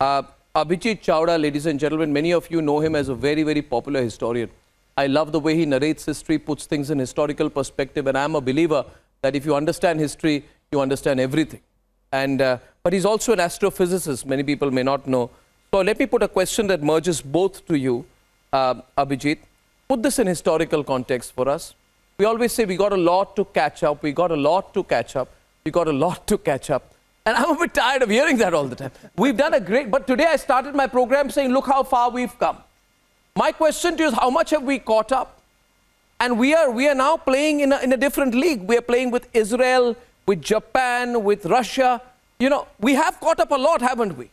Uh, Abhijit Chavda, ladies and gentlemen, many of you know him as a very, very popular historian. I love the way he narrates history, puts things in historical perspective, and I'm a believer that if you understand history, you understand everything. But he's also an astrophysicist, many people may not know. So let me put a question that merges both to you, Abhijit. Put this in historical context for us. We always say we got a lot to catch up, we got a lot to catch up, we got a lot to catch up. And I'm a bit tired of hearing that all the time. We've done a great, but today I started my program saying, look how far we've come. My question to you is, how much have we caught up? And we are now playing in a different league. We are playing with Israel, with Japan, with Russia. You know, we have caught up a lot, haven't we?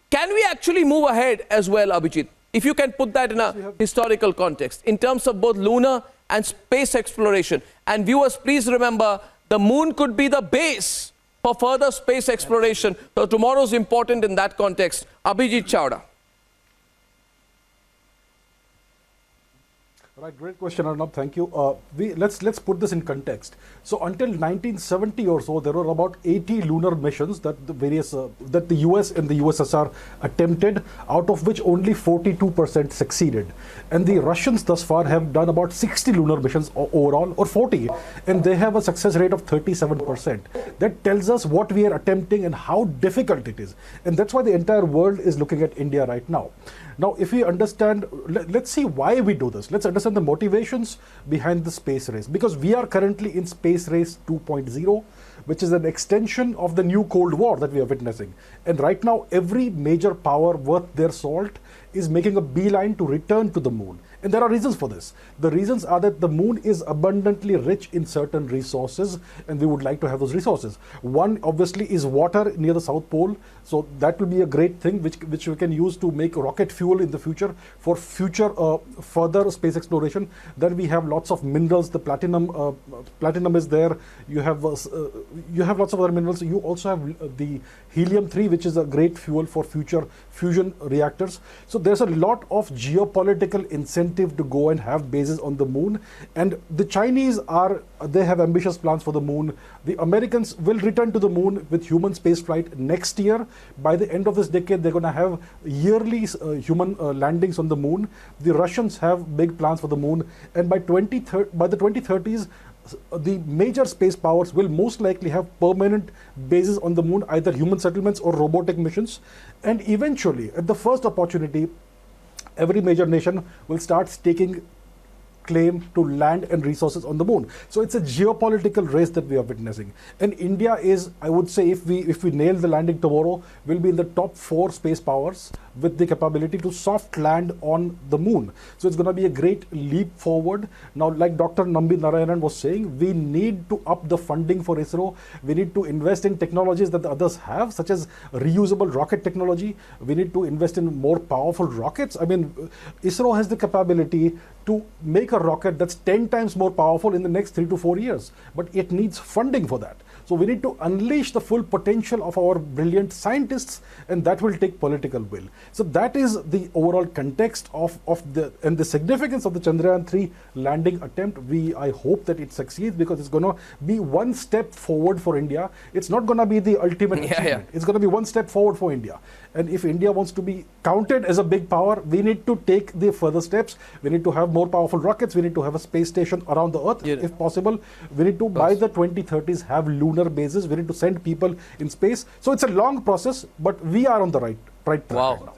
Can we actually move ahead as well, Abhijit? If you can put that in a historical context, in terms of both lunar and space exploration. And viewers, please remember, the moon could be the base for further space exploration. So tomorrow is important in that context. Abhijit Chavda. Right, great question, Arnab. Thank you. Let's put this in context. So until 1970 or so, there were about 80 lunar missions that the US and the USSR attempted, out of which only 42% succeeded. And the Russians thus far have done about 60 lunar missions overall, or 40, and they have a success rate of 37%. That tells us what we are attempting and how difficult it is. And that's why the entire world is looking at India right now. Now, if we understand, let's see why we do this. Let's understand the motivations behind the space race. Because we are currently in Space Race 2.0, which is an extension of the new Cold War that we are witnessing. And right now, every major power worth their salt is making a beeline to return to the moon. And there are reasons for this. The reasons are that the moon is abundantly rich in certain resources, and we would like to have those resources. One, obviously, is water near the South Pole. So that will be a great thing, which we can use to make rocket fuel in the future for future further space exploration. Then we have lots of minerals. The platinum is there. You have lots of other minerals. You also have the helium-3, which is a great fuel for future fusion reactors. So there's a lot of geopolitical incentive to go and have bases on the moon. And the Chinese they have ambitious plans for the moon. The Americans will return to the moon with human spaceflight next year. By the end of this decade, they're going to have yearly human landings on the moon. The Russians have big plans for the moon. And by the 2030s, the major space powers will most likely have permanent bases on the moon, either human settlements or robotic missions. And eventually, at the first opportunity, every major nation will start staking claim to land and resources on the moon. So it's a geopolitical race that we are witnessing. And India is, I would say, if we nail the landing tomorrow, will be in the top 4 space powers with the capability to soft land on the moon. So it's going to be a great leap forward. Now, like Dr. Nambi Narayanan was saying, we need to up the funding for ISRO. We need to invest in technologies that the others have, such as reusable rocket technology. We need to invest in more powerful rockets. I mean, ISRO has the capability to make a rocket that's 10 times more powerful in the next 3 to 4 years. But it needs funding for that. So we need to unleash the full potential of our brilliant scientists, and that will take political will. So that is the overall context of the significance of the Chandrayaan-3 landing attempt. I hope that it succeeds, because it's going to be one step forward for India. It's not going to be the ultimate achievement. It's going to be one step forward for India. And if India wants to be counted as a big power, we need to take the further steps. We need to have more powerful rockets. We need to have a space station around the Earth, if possible. We need to, by the 2030s, have lunar bases. We need to send people in space. So it's a long process, but we are on the right track right now.